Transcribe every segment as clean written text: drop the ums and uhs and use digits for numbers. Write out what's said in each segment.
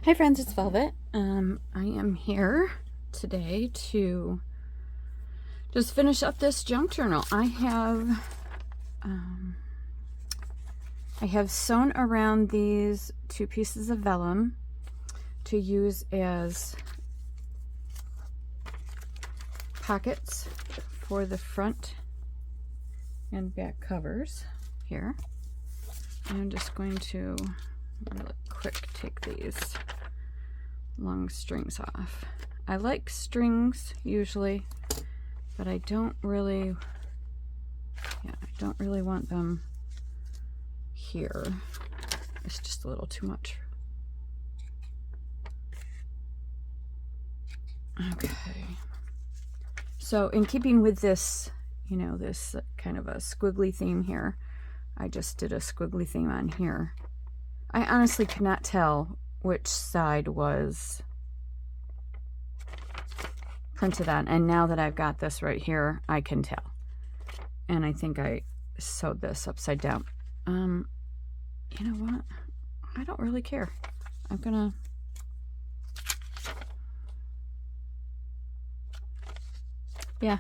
Hi friends, it's Velvet. I am here today to just finish up this junk journal. I have sewn around these two pieces of vellum to use as pockets for the front and back covers here. I'm just going to really quick take these long strings off. I like strings usually, but I don't really want them here. It's just a little too much. Okay. So in keeping with this, this kind of a squiggly theme here, I just did a squiggly theme on here. I honestly could not tell which side was printed on, and now that I've got this right here, I can tell. And I think I sewed this upside down. You know what? I don't really care. I'm gonna yeah,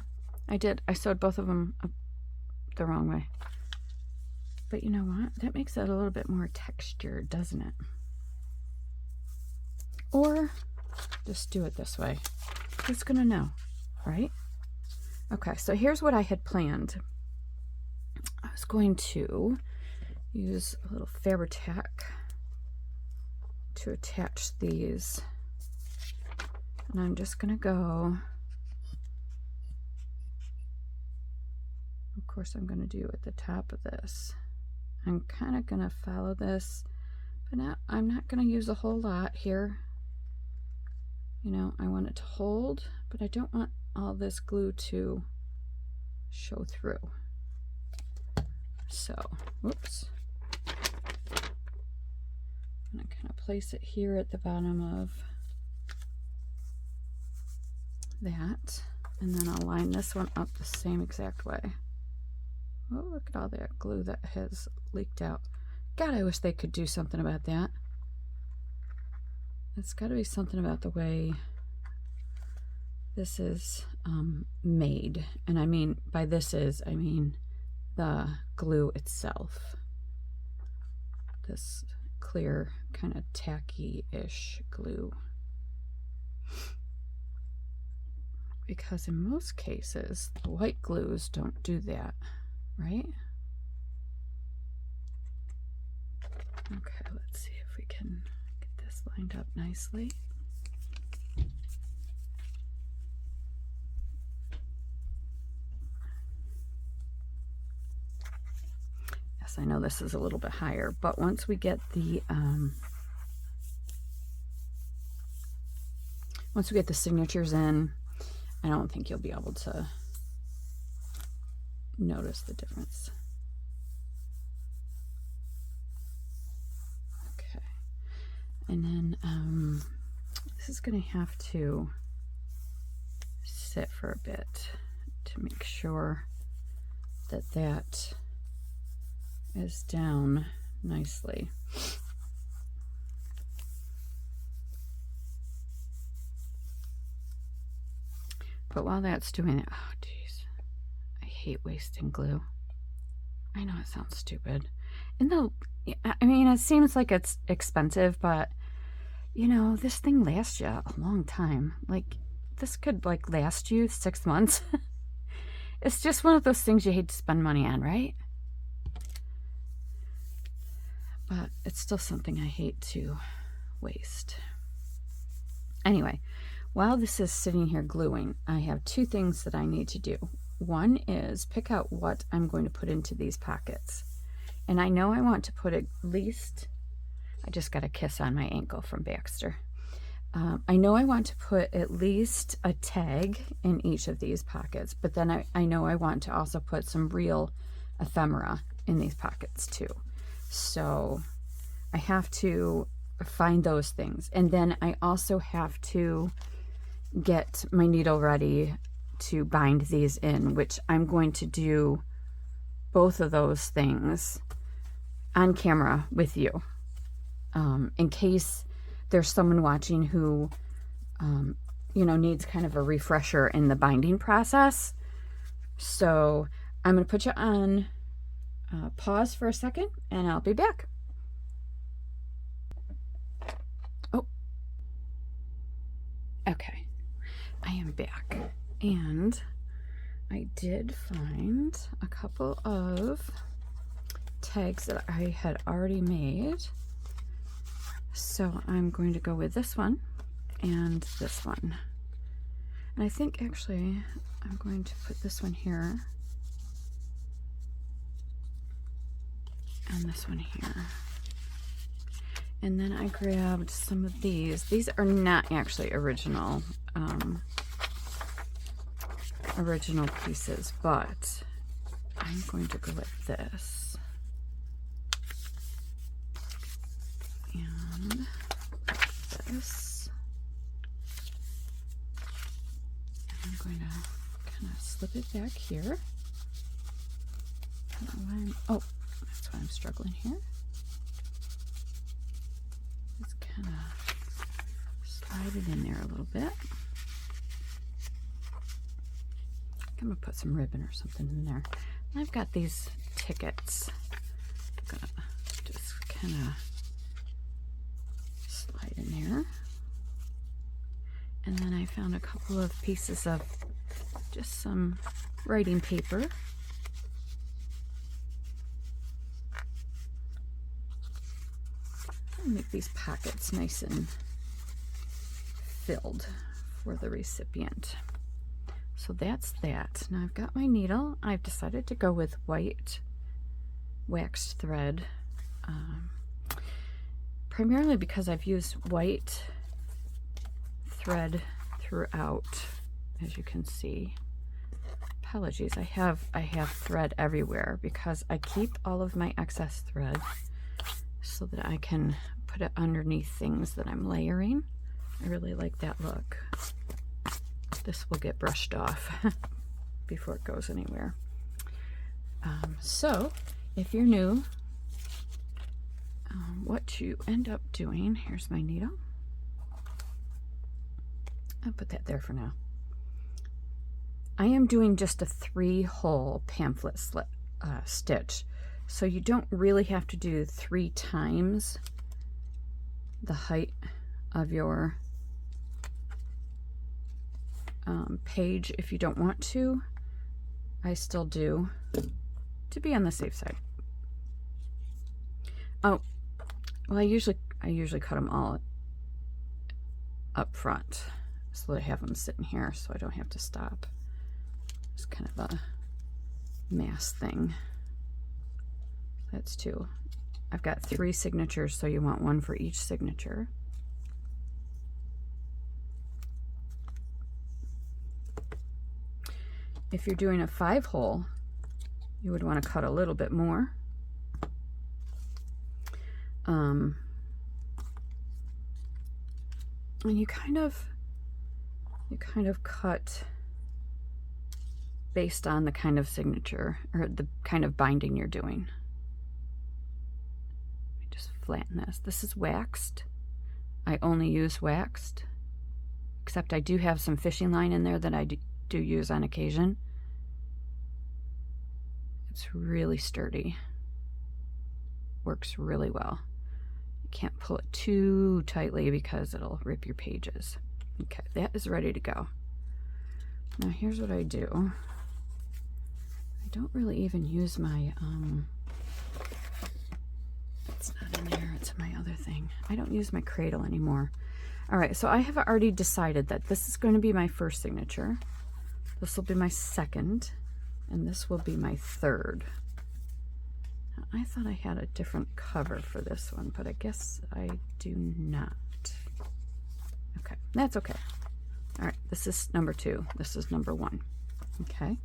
I did. I sewed both of them up the wrong way. But you know what? That makes it a little bit more textured, doesn't it? Or just do it this way. Who's gonna know, right? Okay, so here's what I had planned. I was going to use a little Fabri-Tac to attach these. And I'm just gonna go, of course I'm gonna do at the top of this. I'm kind of gonna follow this, but I'm not gonna use a whole lot here. I want it to hold, but I don't want all this glue to show through. So, whoops. I'm gonna kind of place it here at the bottom of that, and then I'll line this one up the same exact way. Oh, look at all that glue that has leaked out. God, I wish they could do something about that. It's got to be something about the way this is made. And I mean, by this is, I mean the glue itself. This clear, kind of tacky-ish glue. Because in most cases, the white glues don't do that, right? Okay, let's see if we can get this lined up nicely. Yes, I know this is a little bit higher, but once we get the signatures in, I don't think you'll be able to notice the difference. Okay, and then this is going to have to sit for a bit to make sure that that is down nicely. But while that's doing it, oh geez, I hate wasting glue. I know it sounds stupid. I mean, it seems like it's expensive, but this thing lasts you a long time. Like, this could last you 6 months. It's just one of those things you hate to spend money on, right? But it's still something I hate to waste. Anyway, while this is sitting here gluing, I have two things that I need to do. One is pick out what I'm going to put into these pockets. And I know I want to put at least, I just got a kiss on my ankle from Baxter. I know I want to put at least a tag in each of these pockets, but then I know I want to also put some real ephemera in these pockets too. So I have to find those things. And then I also have to get my needle ready to bind these in, which I'm going to do both of those things on camera with you, in case there's someone watching who, you know, needs kind of a refresher in the binding process. So I'm going to put you on pause for a second, and I'll be back. Oh, okay. I am back, and I did find a couple of tags that I had already made. So I'm going to go with this one and this one. And I think actually I'm going to put this one here and this one here. And then I grabbed some of these. These are not actually original pieces, but I'm going to go like this. And like this. And I'm going to kind of slip it back here. Oh, that's why I'm struggling here. Just kind of slide it in there a little bit. I'm going to put some ribbon or something in there. And I've got these tickets. I'm going to just kind of slide in there. And then I found a couple of pieces of just some writing paper. Make these pockets nice and filled for the recipient. So that's that. Now I've got my needle. I've decided to go with white waxed thread, primarily because I've used white thread throughout, as you can see. Apologies, I have thread everywhere because I keep all of my excess thread so that I can put it underneath things that I'm layering. I really like that look. This will get brushed off before it goes anywhere. So if you're new, what you end up doing, here's my needle. I'll put that there for now. I am doing just a 3-hole pamphlet stitch. So you don't really have to do 3 times the height of your page if you don't want to. I still do, to be on the safe side. Oh, well, I usually cut them all up front so that I have them sitting here so I don't have to stop. It's kind of a mass thing. That's 2. I've got 3 signatures, so you want 1 for each signature. If you're doing a 5-hole, you would want to cut a little bit more. And you kind of cut based on the kind of signature or the kind of binding you're doing. Let me just flatten this. This is waxed. I only use waxed, except I do have some fishing line in there that I do use on occasion. It's really sturdy. Works really well. You can't pull it too tightly because it'll rip your pages. Okay, that is ready to go. Now here's what I do. I don't really even use my, it's not in there, it's my other thing. I don't use my cradle anymore. All right, so I have already decided that this is going to be my first signature. This will be my second, and this will be my third. Now, I thought I had a different cover for this one, but I guess I do not. Okay, that's okay. All right, this is number 2. This is number 1. Okay,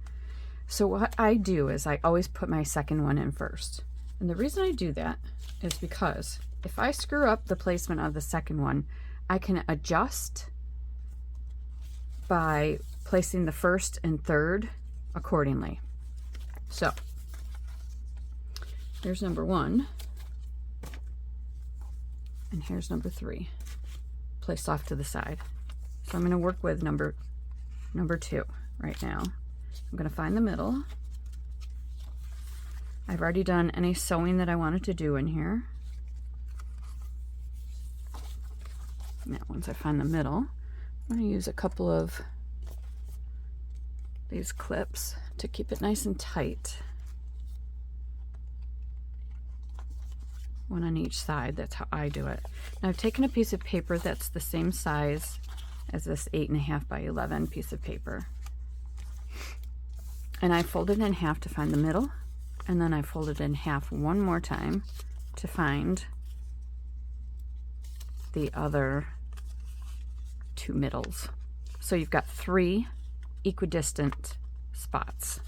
so what I do is I always put my second one in first. And the reason I do that is because if I screw up the placement of the second one, I can adjust by placing the first and third accordingly. So here's number 1, and here's number 3. place off to the side. So I'm going to work with number 2 right now. I'm going to find the middle. I've already done any sewing that I wanted to do in here. Now, once I find the middle, I'm going to use a couple of these clips to keep it nice and tight. One on each side. That's how I do it. Now I've taken a piece of paper that's the same size as this 8.5 by 11 piece of paper, and I folded it in half to find the middle, and then I folded it in half one more time to find the other 2 middles. So you've got 3 equidistant spots,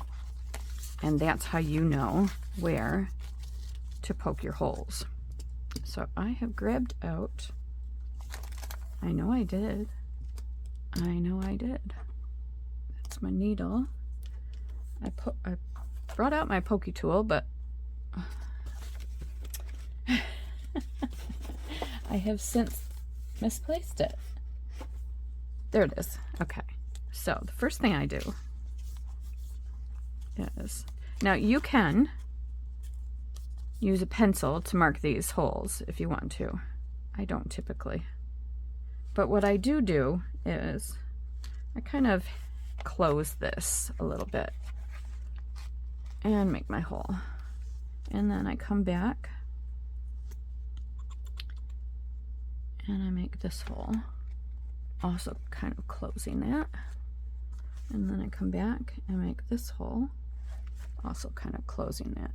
and that's how you know where to poke your holes. So I have grabbed out, I know I did. That's my needle. I brought out my pokey tool, but I have since misplaced it. There it is. Okay. So the first thing I do is, now you can use a pencil to mark these holes if you want to. I don't typically. But what I do is I kind of close this a little bit and make my hole. And then I come back and I make this hole, also kind of closing that. And then I come back and make this hole, also kind of closing that.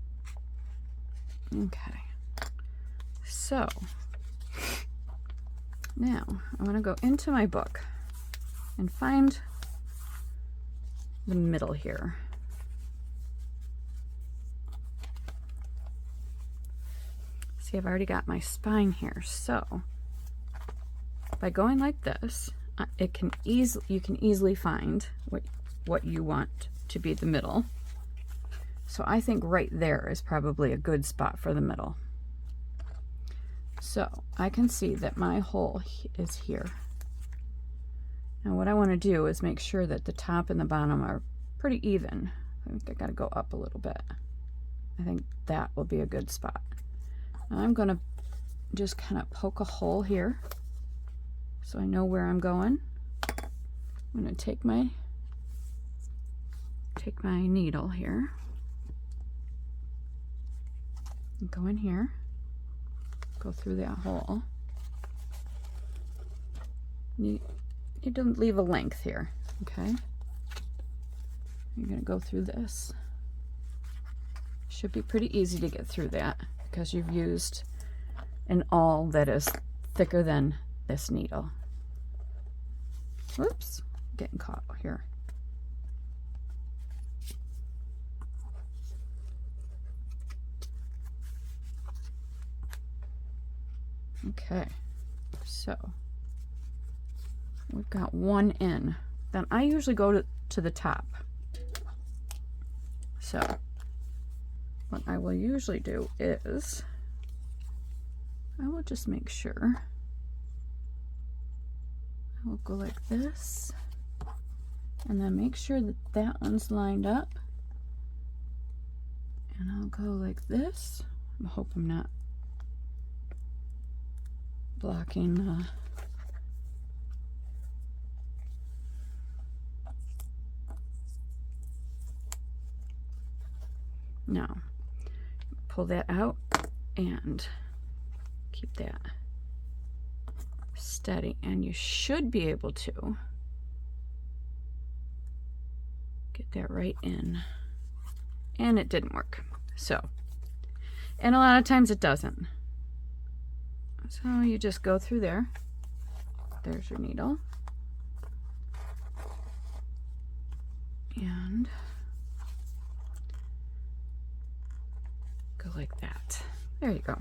Okay, so now I'm going to go into my book and find the middle here. See, I've already got my spine here, so by going like this, you can easily find what you want to be the middle. So I think right there is probably a good spot for the middle. So I can see that my hole is here. Now what I want to do is make sure that the top and the bottom are pretty even. I think I got to go up a little bit. I think that will be a good spot. Now I'm going to just kind of poke a hole here so I know where I'm going. I'm going to take my needle here and go in here, go through that hole. You need to leave a length here, okay? You're going to go through this. Should be pretty easy to get through that because you've used an awl that is thicker than this needle. Whoops, getting caught here. Okay, so we've got one in. Then I usually go to the top. So what I will usually do is I will just make sure I will go like this and then make sure that that one's lined up, and I'll go like this. I hope I'm not blocking now pull that out and keep that steady, and you should be able to get that right in. And it didn't work, so, and a lot of times it doesn't. So you just go through there. There's your needle. And go like that. There you go.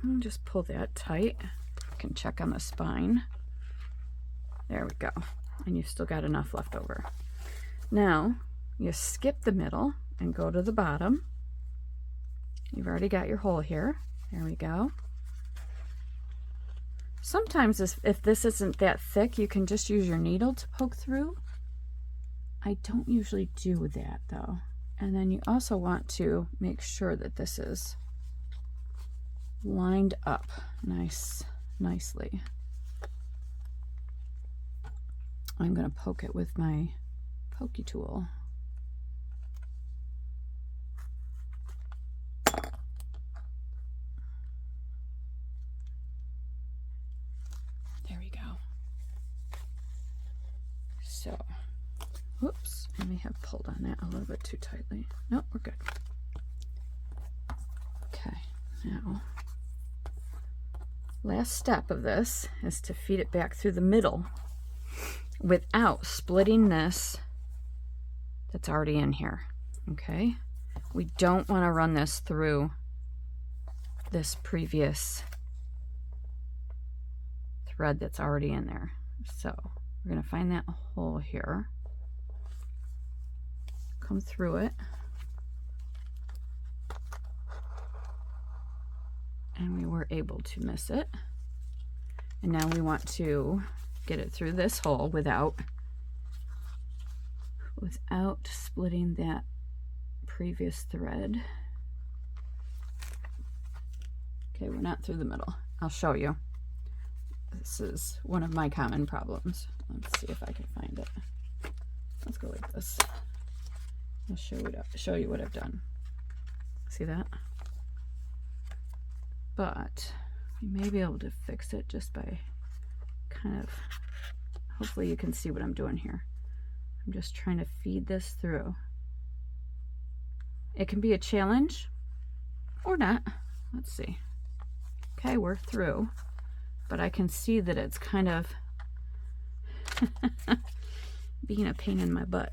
And just pull that tight. You can check on the spine. There we go. And you've still got enough left over. Now you skip the middle and go to the bottom you've already got your hole here. There we go. Sometimes if this isn't that thick, you can just use your needle to poke through. I don't usually do that though. And then you also want to make sure that this is lined up nicely. I'm going to poke it with my pokey tool. There we go. So, whoops, I may have pulled on that a little bit too tightly. Nope, we're good. Okay, now, last step of this is to feed it back through the middle without splitting this that's already in here, okay? We don't want to run this through this previous thread that's already in there. So we're going to find that hole here, come through it, and we were able to miss it. And now we want to get it through this hole without splitting that previous thread. Okay, we're not through the middle. I'll show you. This is one of my common problems. Let's see if I can find it. Let's go like this. I'll show you what I've done. See that? But you may be able to fix it just by kind of, hopefully you can see what I'm doing here. I'm just trying to feed this through. It can be a challenge or not. Let's see. Okay, we're through, but I can see that it's kind of being a pain in my butt.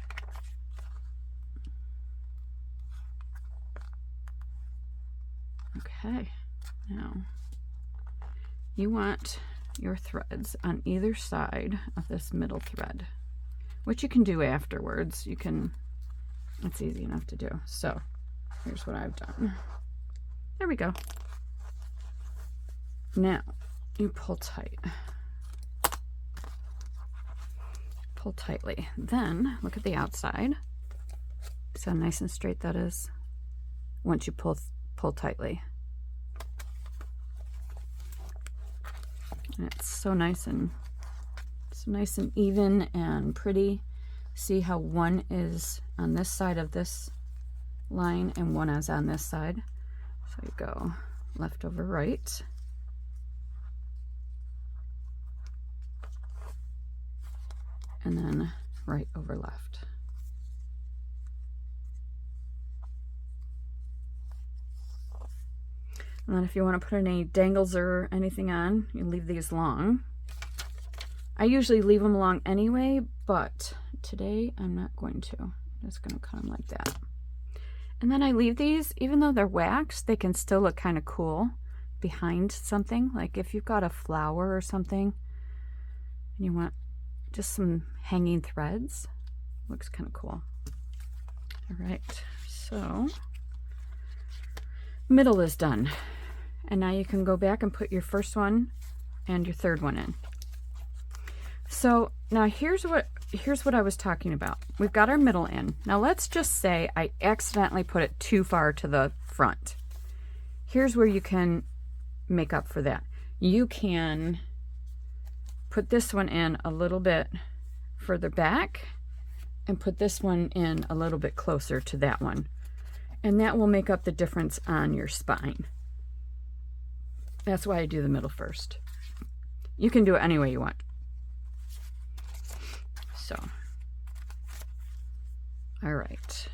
Okay, now you want your threads on either side of this middle thread, which you can do afterwards. You can, it's easy enough to do. So here's what I've done. There we go. Now you pull tight. Pull tightly. Then look at the outside. See how nice and straight that is once you pull tightly. And it's so nice and even and pretty. See how one is on this side of this line and one is on this side. So you go left over right. And then right over left. And then if you want to put any dangles or anything on, you leave these long. I usually leave them long anyway, but today I'm not going to. I'm just going to cut them like that. And then I leave these, even though they're waxed, they can still look kind of cool behind something. Like if you've got a flower or something and you want just some hanging threads, looks kind of cool. All right, so middle is done. And now you can go back and put your first one and your third one in. So now here's what I was talking about. We've got our middle in. Now let's just say I accidentally put it too far to the front. Here's where you can make up for that. You can put this one in a little bit further back and put this one in a little bit closer to that one. And that will make up the difference on your spine. That's why I do the middle first. You can do it any way you want. So, all right.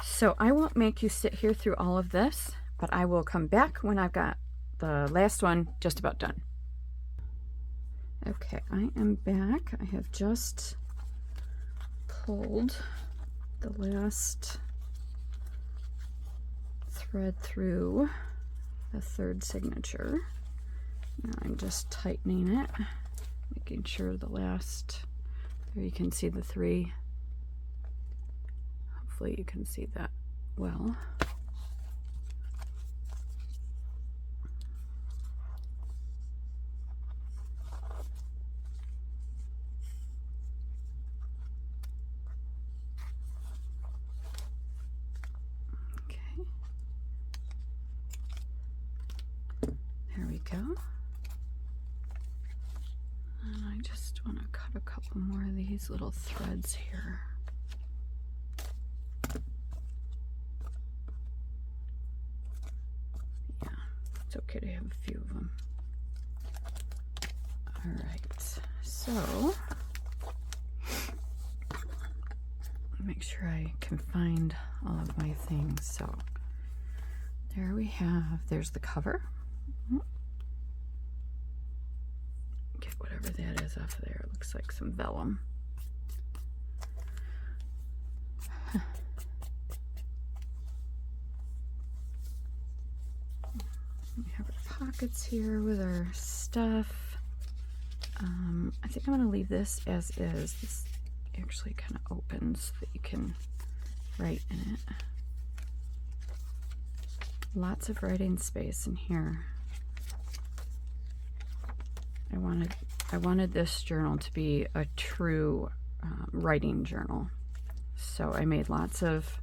So I won't make you sit here through all of this, but I will come back when I've got the last one just about done. Okay, I am back. I have just pulled the last thread through the third signature. Now I'm just tightening it, making sure the last, there you can see the three. Hopefully you can see that well. couple more of these little threads here. Yeah, it's okay to have a few of them. All right, so make sure I can find all of my things. So there we have, there's the cover. Get whatever that is off of there. It looks like some vellum. We have our pockets here with our stuff. I think I'm going to leave this as is. This actually kind of opens so that you can write in it. Lots of writing space in here. I wanted this journal to be a true writing journal. So I made lots of,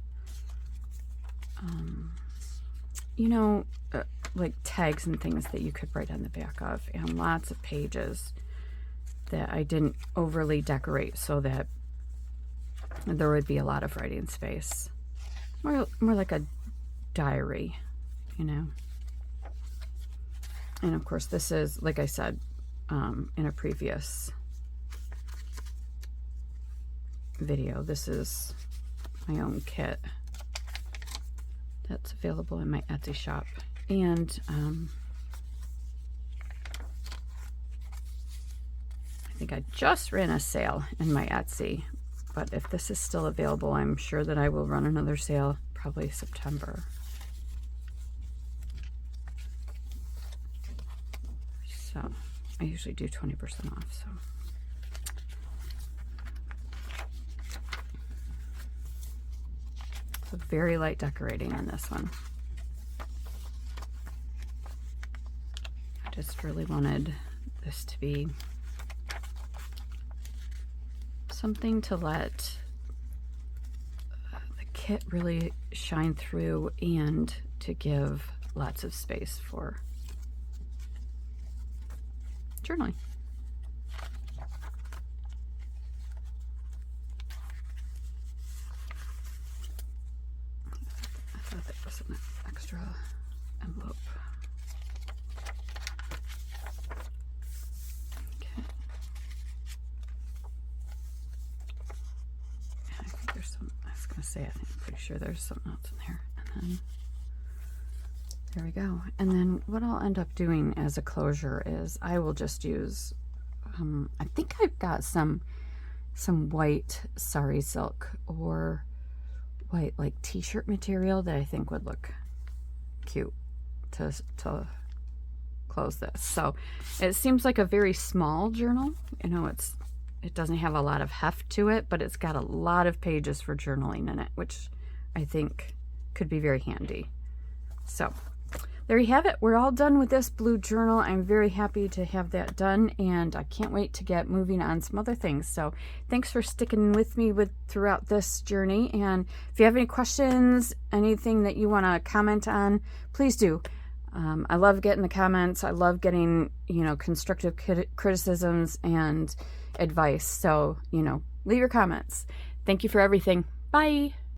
you know, like tags and things that you could write on the back of, and lots of pages that I didn't overly decorate so that there would be a lot of writing space. More like a diary, you know. And of course this is, like I said, in a previous video, this is my own kit that's available in my Etsy shop. And I think I just ran a sale in my Etsy, but if this is still available, I'm sure that I will run another sale, probably September. So I usually do 20% off, so. So very light decorating on this one. I just really wanted this to be something to let the kit really shine through and to give lots of space for journaling. I thought that was an extra envelope. Okay. I think there's some, I was going to say, I'm pretty sure there's something else in there. And then there we go. And then what I'll end up doing as a closure is I will just use, I think I've got some white sari silk or white like t-shirt material that I think would look cute to close this. So it seems like a very small journal. You know, it doesn't have a lot of heft to it, but it's got a lot of pages for journaling in it, which I think could be very handy. So there you have it. We're all done with this blue journal. I'm very happy to have that done, and I can't wait to get moving on some other things. So thanks for sticking with me throughout this journey. And if you have any questions, anything that you want to comment on, please do. I love getting the comments. I love getting, you know, constructive criticisms and advice. So, you know, leave your comments. Thank you for everything. Bye.